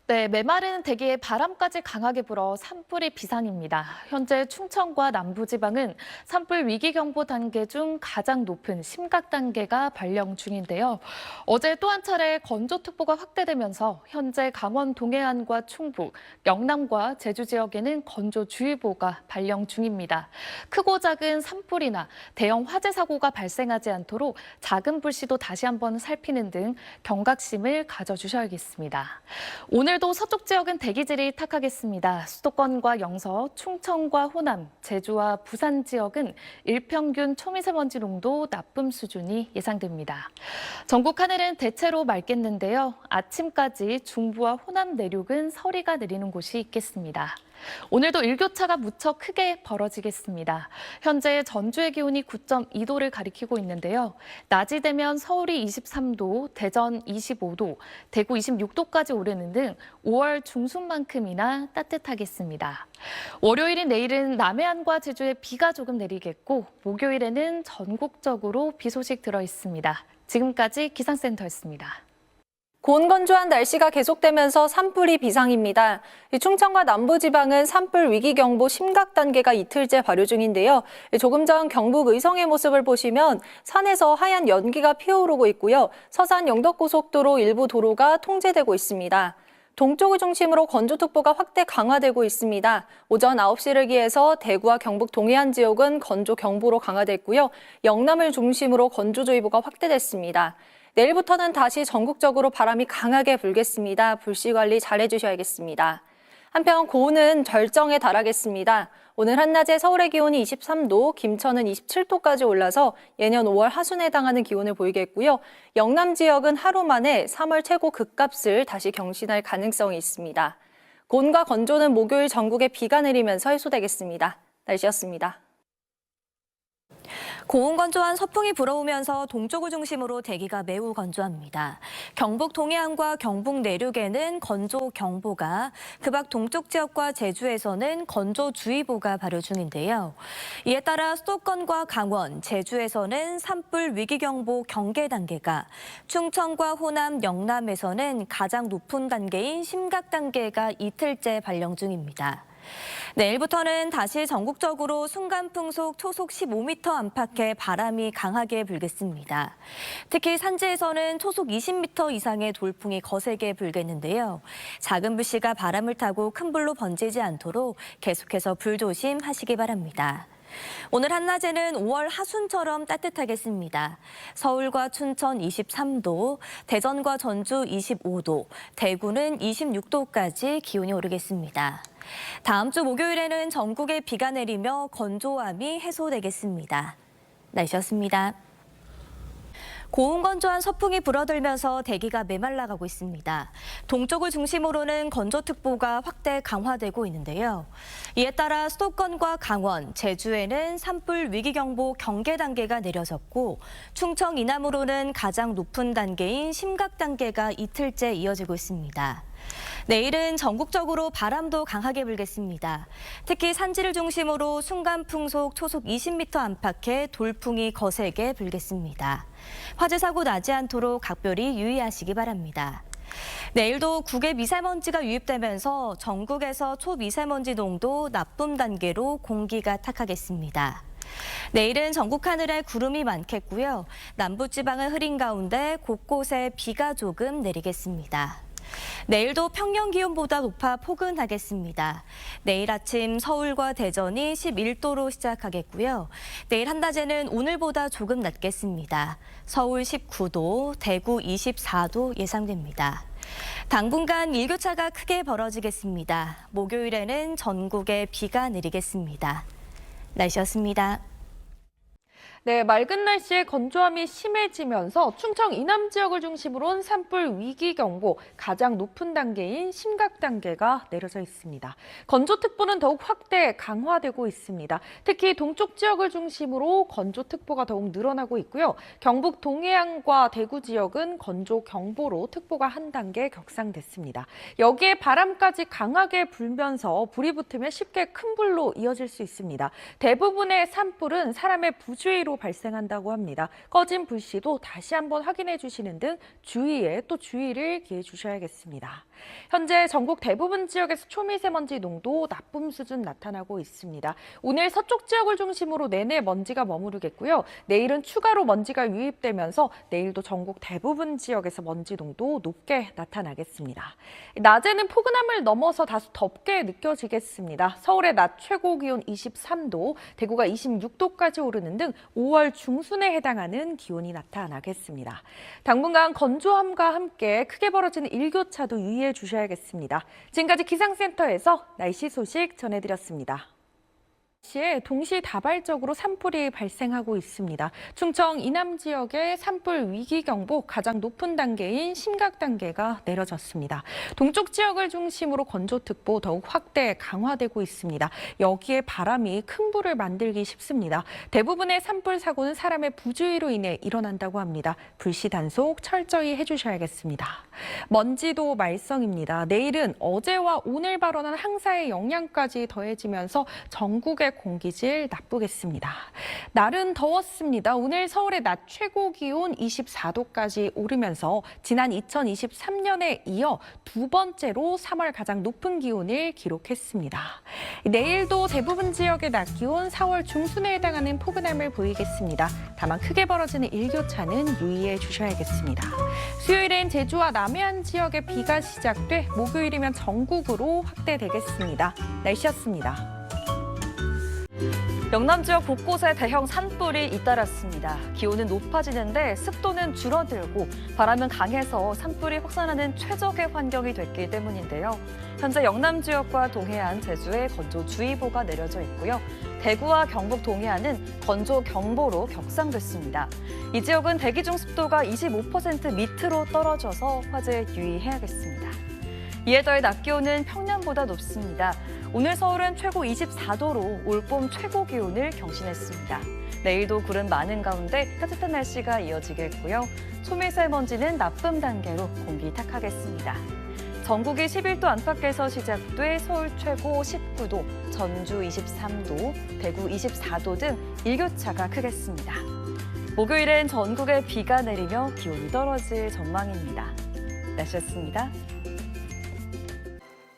네, 메마른 대기에 바람까지 강하게 불어 산불이 비상입니다. 현재 충청과 남부지방은 산불 위기경보 단계 중 가장 높은 심각 단계가 발령 중인데요. 어제 또 한 차례 건조특보가 확대되면서 현재 강원 동해안과 충북, 영남과 제주 지역에는 건조주의보가 발령 중입니다. 크고 작은 산불이나 대형 화재 사고가 발생하지 않도록 작은 불씨도 다시 한번 살피는 등 경각심을 가져주셔야겠습니다. 오늘도 서쪽 지역은 대기질이 탁하겠습니다. 수도권과 영서, 충청과 호남, 제주와 부산 지역은 일평균 초미세먼지 농도 나쁨 수준이 예상됩니다. 전국 하늘은 대체로 맑겠는데요. 아침까지 중부와 호남 내륙은 서리가 내리는 곳이 있겠습니다. 오늘도 일교차가 무척 크게 벌어지겠습니다. 현재 전주의 기온이 9.2도를 가리키고 있는데요. 낮이 되면 서울이 23도, 대전 25도, 대구 26도까지 오르는 등 5월 중순만큼이나 따뜻하겠습니다. 월요일인 내일은 남해안과 제주에 비가 조금 내리겠고 목요일에는 전국적으로 비 소식 들어 있습니다. 지금까지 기상센터였습니다. 고온 건조한 날씨가 계속되면서 산불이 비상입니다. 충청과 남부지방은 산불 위기경보 심각 단계가 이틀째 발효 중인데요. 조금 전 경북 의성의 모습을 보시면 산에서 하얀 연기가 피어오르고 있고요. 서산 영덕고속도로 일부 도로가 통제되고 있습니다. 동쪽을 중심으로 건조특보가 확대 강화되고 있습니다. 오전 9시를 기해서 대구와 경북 동해안 지역은 건조경보로 강화됐고요. 영남을 중심으로 건조주의보가 확대됐습니다. 내일부터는 다시 전국적으로 바람이 강하게 불겠습니다. 불씨 관리 잘 해주셔야겠습니다. 한편 고온은 절정에 달하겠습니다. 오늘 한낮에 서울의 기온이 23도, 김천은 27도까지 올라서 예년 5월 하순에 해당하는 기온을 보이겠고요. 영남 지역은 하루 만에 3월 최고 극값을 다시 경신할 가능성이 있습니다. 고온과 건조는 목요일 전국에 비가 내리면서 해소되겠습니다. 날씨였습니다. 고온 건조한 서풍이 불어오면서 동쪽을 중심으로 대기가 매우 건조합니다. 경북 동해안과 경북 내륙에는 건조경보가, 그 밖 동쪽 지역과 제주에서는 건조주의보가 발효 중인데요. 이에 따라 수도권과 강원, 제주에서는 산불 위기경보 경계 단계가, 충청과 호남, 영남에서는 가장 높은 단계인 심각 단계가 이틀째 발령 중입니다. 내일부터는 다시 전국적으로 순간풍속 초속 15m 안팎의 바람이 강하게 불겠습니다. 특히 산지에서는 초속 20m 이상의 돌풍이 거세게 불겠는데요. 작은 불씨가 바람을 타고 큰 불로 번지지 않도록 계속해서 불조심하시기 바랍니다. 오늘 한낮에는 5월 하순처럼 따뜻하겠습니다. 서울과 춘천 23도, 대전과 전주 25도, 대구는 26도까지 기온이 오르겠습니다. 다음 주 목요일에는 전국에 비가 내리며 건조함이 해소되겠습니다. 날씨였습니다. 고온 건조한 서풍이 불어들면서 대기가 메말라가고 있습니다. 동쪽을 중심으로는 건조특보가 확대 강화되고 있는데요. 이에 따라 수도권과 강원, 제주에는 산불 위기경보 경계 단계가 내려졌고 충청 이남으로는 가장 높은 단계인 심각 단계가 이틀째 이어지고 있습니다. 내일은 전국적으로 바람도 강하게 불겠습니다. 특히 산지를 중심으로 순간풍속 초속 20m 안팎의 돌풍이 거세게 불겠습니다. 화재 사고 나지 않도록 각별히 유의하시기 바랍니다. 내일도 국외 미세먼지가 유입되면서 전국에서 초미세먼지 농도 나쁨 단계로 공기가 탁하겠습니다. 내일은 전국 하늘에 구름이 많겠고요. 남부지방은 흐린 가운데 곳곳에 비가 조금 내리겠습니다. 내일도 평년 기온보다 높아 포근하겠습니다. 내일 아침 서울과 대전이 11도로 시작하겠고요. 내일 한낮에는 오늘보다 조금 낮겠습니다. 서울 19도, 대구 24도 예상됩니다. 당분간 일교차가 크게 벌어지겠습니다. 목요일에는 전국에 비가 내리겠습니다. 날씨였습니다. 네, 맑은 날씨에 건조함이 심해지면서 충청 이남 지역을 중심으로 산불 위기경보 가장 높은 단계인 심각 단계가 내려져 있습니다. 건조특보는 더욱 확대 강화되고 있습니다. 특히 동쪽 지역을 중심으로 건조특보가 더욱 늘어나고 있고요. 경북 동해안과 대구 지역은 건조경보로 특보가 한 단계 격상됐습니다. 여기에 바람까지 강하게 불면서 불이 붙으면 쉽게 큰 불로 이어질 수 있습니다. 대부분의 산불은 사람의 부주의로 발생한다고 합니다. 꺼진 불씨도 다시 한번 확인해 주시는 등 주의에 또 주의를 기해 주셔야겠습니다. 현재 전국 대부분 지역에서 초미세먼지 농도 나쁨 수준 나타나고 있습니다. 오늘 서쪽 지역을 중심으로 내내 먼지가 머무르겠고요. 내일은 추가로 먼지가 유입되면서 내일도 전국 대부분 지역에서 먼지 농도 높게 나타나겠습니다. 낮에는 포근함을 넘어서 다소 덥게 느껴지겠습니다. 서울의 낮 최고 기온 23도, 대구가 26도까지 오르는 등 5월 중순에 해당하는 기온이 나타나겠습니다. 당분간 건조함과 함께 크게 벌어지는 일교차도 유의해 주셔야겠습니다. 지금까지 기상센터에서 날씨 소식 전해드렸습니다. 시에 동시다발적으로 산불이 발생하고 있습니다. 충청 이남 지역에 산불 위기경보 가장 높은 단계인 심각 단계가 내려졌습니다. 동쪽 지역을 중심으로 건조특보 더욱 확대 강화되고 있습니다. 여기에 바람이 큰 불을 만들기 쉽습니다. 대부분의 산불 사고는 사람의 부주의로 인해 일어난다고 합니다. 불씨 단속 철저히 해주셔야겠습니다. 먼지도 말썽입니다. 내일은 어제와 오늘 발원한 황사의 영향까지 더해지면서 전국의 공기질 나쁘겠습니다. 날은 더웠습니다. 오늘 서울의 낮 최고 기온 24도까지 오르면서 지난 2023년에 이어 두 번째로 3월 가장 높은 기온을 기록했습니다. 내일도 대부분 지역의 낮 기온 4월 중순에 해당하는 포근함을 보이겠습니다. 다만 크게 벌어지는 일교차는 유의해 주셔야겠습니다. 수요일엔 제주와 남해안 지역에 비가 시작돼 목요일이면 전국으로 확대되겠습니다. 날씨였습니다. 영남 지역 곳곳에 대형 산불이 잇따랐습니다. 기온은 높아지는데 습도는 줄어들고 바람은 강해서 산불이 확산하는 최적의 환경이 됐기 때문인데요. 현재 영남 지역과 동해안, 제주에 건조주의보가 내려져 있고요. 대구와 경북 동해안은 건조경보로 격상됐습니다. 이 지역은 대기 중 습도가 25% 밑으로 떨어져서 화재에 유의해야겠습니다. 이에 더해 낮 기온은 평년보다 높습니다. 오늘 서울은 최고 24도로 올봄 최고 기온을 경신했습니다. 내일도 구름 많은 가운데 따뜻한 날씨가 이어지겠고요. 초미세먼지는 나쁨 단계로 공기 탁하겠습니다. 전국이 11도 안팎에서 시작돼 서울 최고 19도, 전주 23도, 대구 24도 등 일교차가 크겠습니다. 목요일엔 전국에 비가 내리며 기온이 떨어질 전망입니다. 날씨였습니다.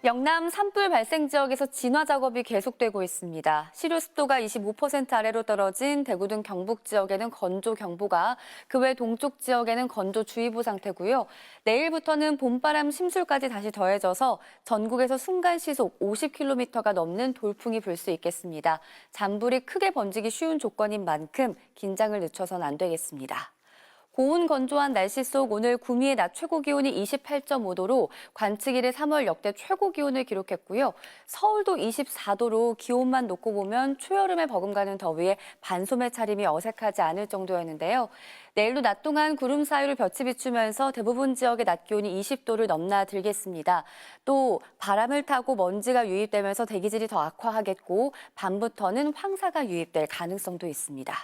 영남 산불 발생 지역에서 진화 작업이 계속되고 있습니다. 시료 습도가 25% 아래로 떨어진 대구 등 경북 지역에는 건조경보가, 그 외 동쪽 지역에는 건조주의보 상태고요. 내일부터는 봄바람 심술까지 다시 더해져서 전국에서 순간 시속 50km가 넘는 돌풍이 불 수 있겠습니다. 잔불이 크게 번지기 쉬운 조건인 만큼 긴장을 늦춰선 안 되겠습니다. 고온 건조한 날씨 속 오늘 구미의 낮 최고 기온이 28.5도로 관측 이래 3월 역대 최고 기온을 기록했고요. 서울도 24도로 기온만 놓고 보면 초여름에 버금가는 더위에 반소매 차림이 어색하지 않을 정도였는데요. 내일도 낮 동안 구름 사이로 볕이 비추면서 대부분 지역의 낮 기온이 20도를 넘나들겠습니다. 또 바람을 타고 먼지가 유입되면서 대기질이 더 악화하겠고 밤부터는 황사가 유입될 가능성도 있습니다.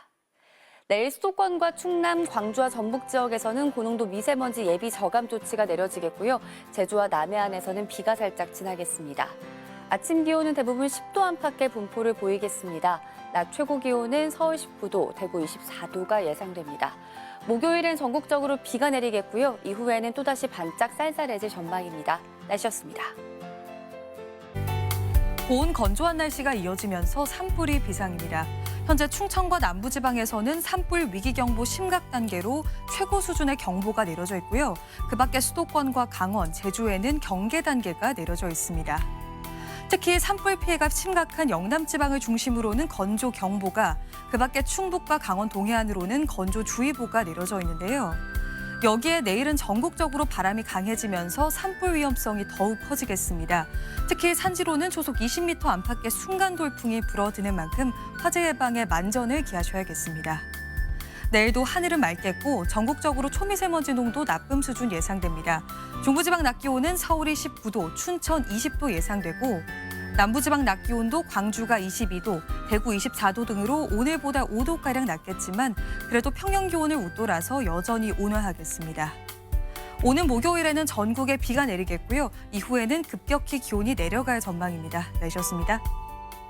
내일 수도권과 충남, 광주와 전북 지역에서는 고농도 미세먼지 예비 저감 조치가 내려지겠고요. 제주와 남해안에서는 비가 살짝 지나겠습니다. 아침 기온은 대부분 10도 안팎의 분포를 보이겠습니다. 낮 최고 기온은 서울 19도, 대구 24도가 예상됩니다. 목요일엔 전국적으로 비가 내리겠고요. 이후에는 또다시 반짝 쌀쌀해질 전망입니다. 날씨였습니다. 고온 건조한 날씨가 이어지면서 산불이 비상입니다. 현재 충청과 남부지방에서는 산불 위기경보 심각 단계로 최고 수준의 경보가 내려져 있고요. 그 밖에 수도권과 강원, 제주에는 경계 단계가 내려져 있습니다. 특히 산불 피해가 심각한 영남지방을 중심으로는 건조경보가, 그 밖에 충북과 강원 동해안으로는 건조주의보가 내려져 있는데요. 여기에 내일은 전국적으로 바람이 강해지면서 산불 위험성이 더욱 커지겠습니다. 특히 산지로는 초속 20m 안팎의 순간 돌풍이 불어드는 만큼 화재 예방에 만전을 기하셔야겠습니다. 내일도 하늘은 맑겠고 전국적으로 초미세먼지 농도 나쁨 수준 예상됩니다. 중부지방 낮 기온은 서울이 19도, 춘천 20도 예상되고 남부지방 낮 기온도 광주가 22도, 대구 24도 등으로 오늘보다 5도가량 낮겠지만 그래도 평년 기온을 웃돌아서 여전히 온화하겠습니다. 오는 목요일에는 전국에 비가 내리겠고요. 이후에는 급격히 기온이 내려갈 전망입니다. 날씨였습니다.